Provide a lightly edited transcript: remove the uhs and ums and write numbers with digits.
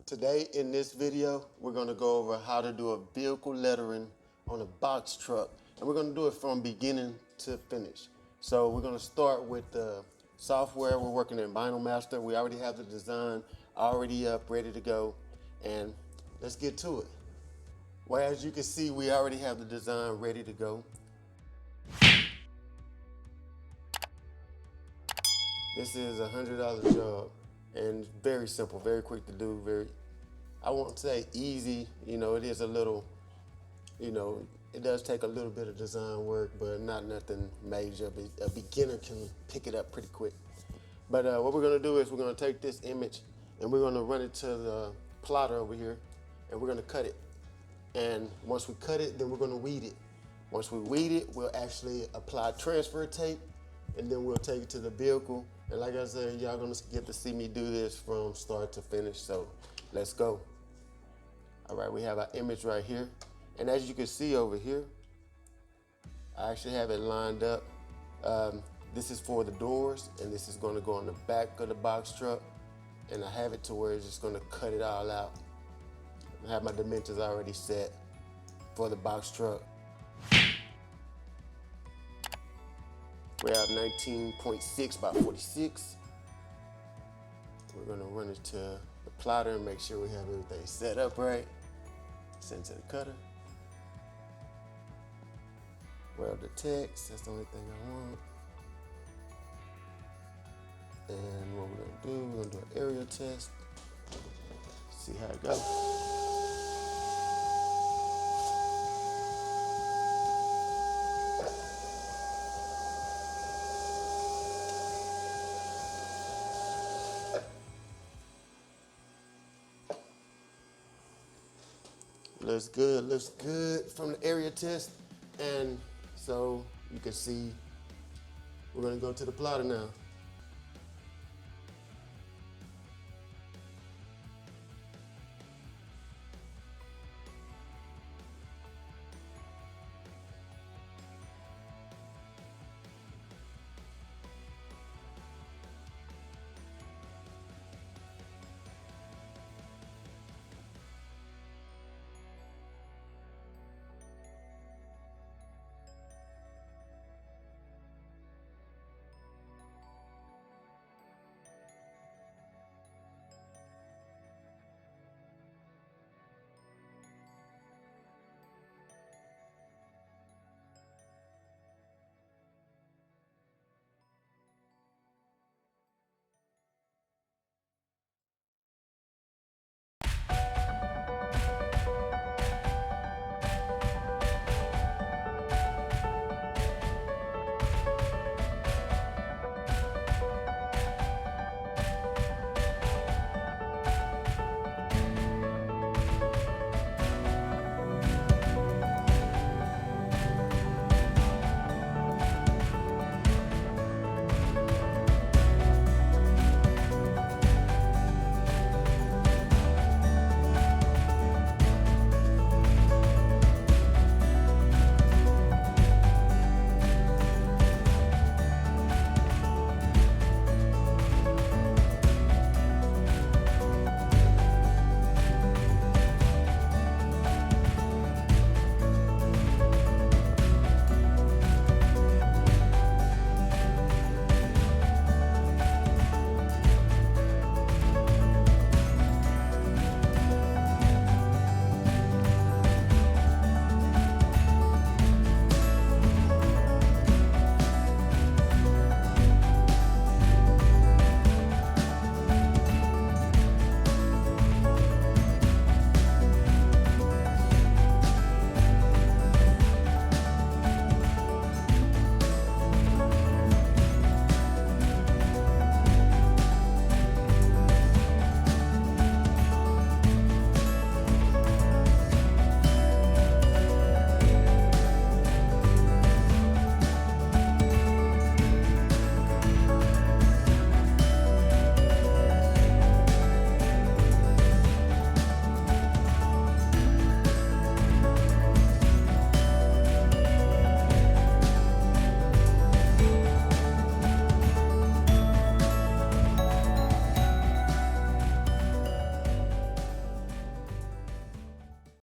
Today in this video, we're gonna go over how to do a vehicle lettering on a box truck. And we're gonna do it from beginning to finish. So we're gonna start with the software. We're working in Vinyl Master. We already have the design already up, ready to go. And let's get to it. Well, as you can see, we already have the design ready to go. This is a $100 job and very simple, very quick to do, I won't say easy, it is a little, it does take a little bit of design work, but not nothing major. A beginner can pick it up pretty quick. But what we're gonna do is we're gonna take this image and we're gonna run it to the plotter over here and we're gonna cut it. And once we cut it, then we're gonna weed it. Once we weed it, we'll actually apply transfer tape and then we'll take it to the vehicle. And like I said, y'all gonna get to see me do this from start to finish, so let's go. All right, we have our image right here. And as you can see over here, I actually have it lined up. This is for the doors, and this is gonna go on the back of the box truck. And I have it to where it's just gonna cut it all out. I have my dimensions already set for the box truck. We have 19.6 by 46. We're gonna run it to the plotter and make sure we have everything set up right. Send it to the cutter. Weld the text, that's the only thing I want. And what we're gonna do, we're gonna do an area test. See how it goes. Looks good from the area test. And so you can see, we're gonna go to the plotter now.